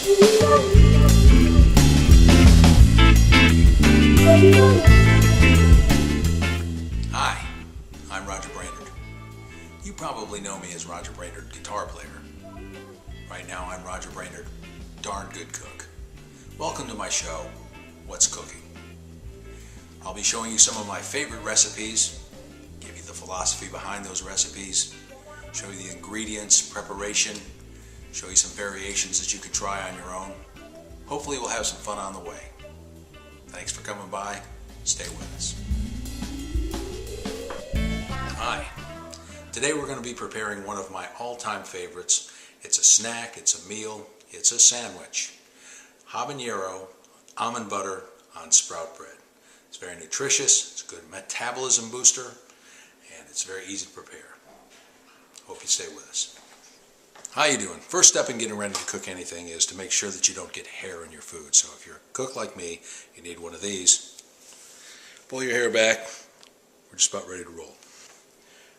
Hi, I'm Roger Brainerd. You probably know me as Roger Brainerd, guitar player. Right now I'm Roger Brainerd, darn good cook. Welcome to my show, What's Cooking? I'll be showing you some of my favorite recipes, give you the philosophy behind those recipes, show you the ingredients, preparation, show you some variations that you can try on your own. Hopefully we'll have some fun on the way. Thanks for coming by. Stay with us. Hi. Today we're going to be preparing one of my all-time favorites. It's a snack, it's a meal, it's a sandwich. Habanero almond butter on sprout bread. It's very nutritious, it's a good metabolism booster, and it's very easy to prepare. Hope you stay with us. How you doing? First step in getting ready to cook anything is to make sure that you don't get hair in your food. So if you're a cook like me, you need one of these. Pull your hair back. We're just about ready to roll.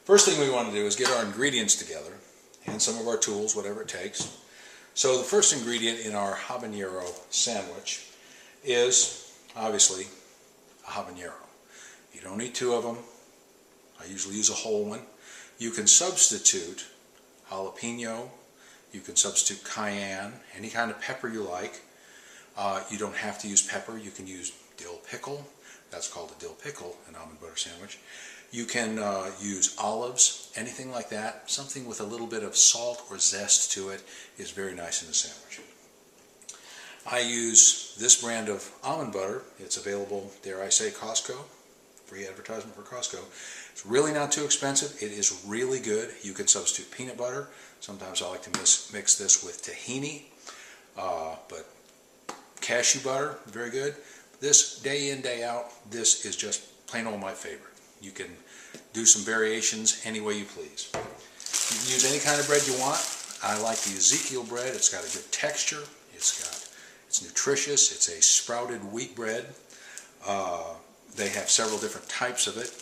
First thing we want to do is get our ingredients together and some of our tools, whatever it takes. So the first ingredient in our habanero sandwich is obviously a habanero. You don't need two of them. I usually use a whole one. You can substitute jalapeno. You can substitute cayenne, any kind of pepper you like. You don't have to use pepper. You can use dill pickle. That's called a dill pickle, an almond butter sandwich. You can use olives, anything like that. Something with a little bit of salt or zest to it is very nice in a sandwich. I use this brand of almond butter. It's available, dare I say, Costco. Free advertisement for Costco. It's really not too expensive. It is really good. You can substitute peanut butter. Sometimes I like to mix this with tahini, but cashew butter, very good. This, day in, day out, this is just plain old my favorite. You can do some variations any way you please. You can use any kind of bread you want. I like the Ezekiel bread. It's got a good texture. It's nutritious. It's a sprouted wheat bread. They have several different types of it.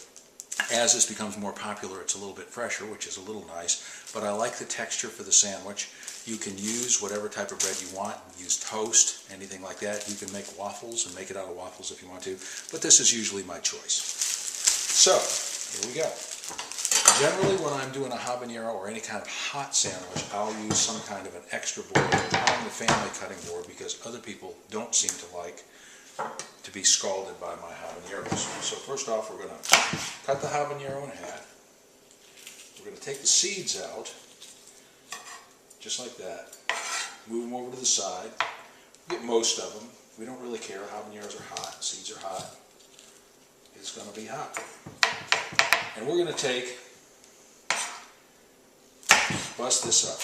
As this becomes more popular, it's a little bit fresher, which is a little nice. But I like the texture for the sandwich. You can use whatever type of bread you want. Use toast, anything like that. You can make waffles and make it out of waffles if you want to. But this is usually my choice. So, here we go. Generally, when I'm doing a habanero or any kind of hot sandwich, I'll use some kind of an extra board on the family cutting board because other people don't seem to like to be scalded by my habaneros. So first off, we're going to cut the habanero in half. We're going to take the seeds out, just like that. Move them over to the side. Get most of them. We don't really care. Habaneros are hot. Seeds are hot. It's going to be hot. And we're going to bust this up.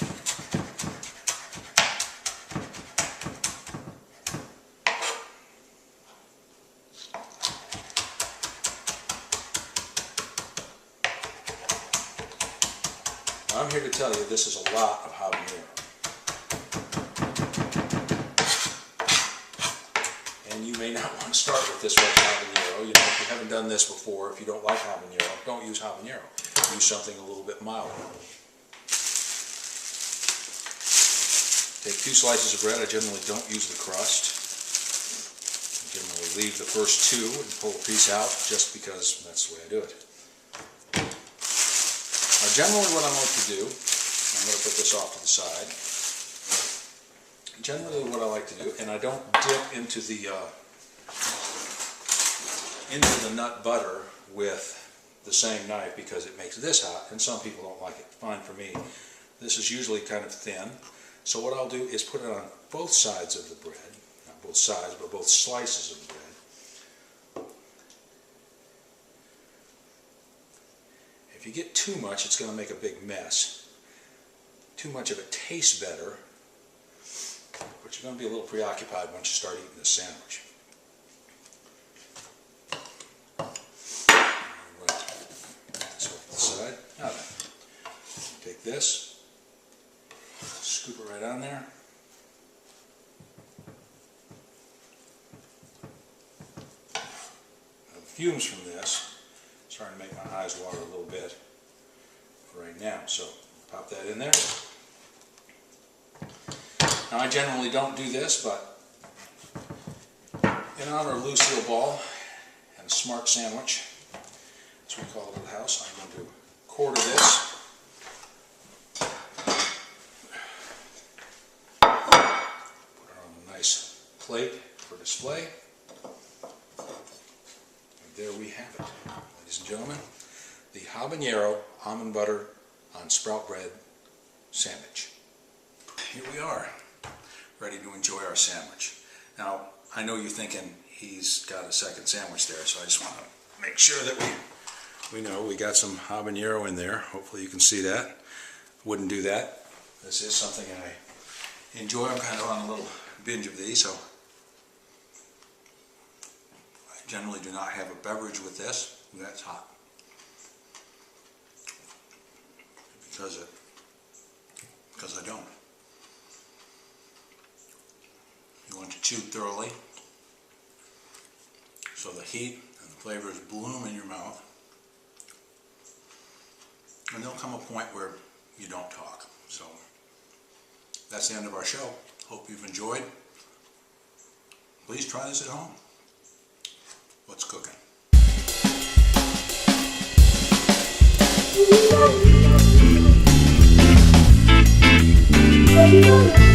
I'm here to tell you this is a lot of habanero. And you may not want to start with this much habanero. You know, if you haven't done this before, if you don't like habanero, don't use habanero. Use something a little bit milder. Take 2 slices of bread. I generally don't use the crust. I generally leave the first 2 and pull a piece out just because that's the way I do it. Now, generally what I like to do, I'm going to put this off to the side. Generally what I like to do, and I don't dip into the nut butter with the same knife because it makes this hot, and some people don't like it. Fine for me. This is usually kind of thin. So what I'll do is put it on both sides of the bread. Not both sides, but both slices of the bread. If you get too much, it's going to make a big mess. Too much of it tastes better, but you're going to be a little preoccupied once you start eating this sandwich. So off the side. Now then, take this, scoop it right on there. Now the fumes from this starting to make my eyes water a little bit right now. So pop that in there. Now I generally don't do this, but in honor of Lucille Ball and a smart sandwich, as we call it at the house, I'm going to quarter this. Put it on a nice plate for display. And there we have it, ladies and gentlemen. The habanero almond butter on sprout bread sandwich. Here we are, ready to enjoy our sandwich. Now, I know you're thinking he's got a second sandwich there, so I just want to make sure that we know we got some habanero in there. Hopefully you can see that. Wouldn't do that. This is something I enjoy. I'm kind of on a little binge of these, so I generally do not have a beverage with this. That's hot. Because I don't. You want to chew thoroughly so the heat and the flavors bloom in your mouth, and there'll come a point where you don't talk. So that's the end of our show. Hope you've enjoyed. Please try this at home. What's cooking? Thank you.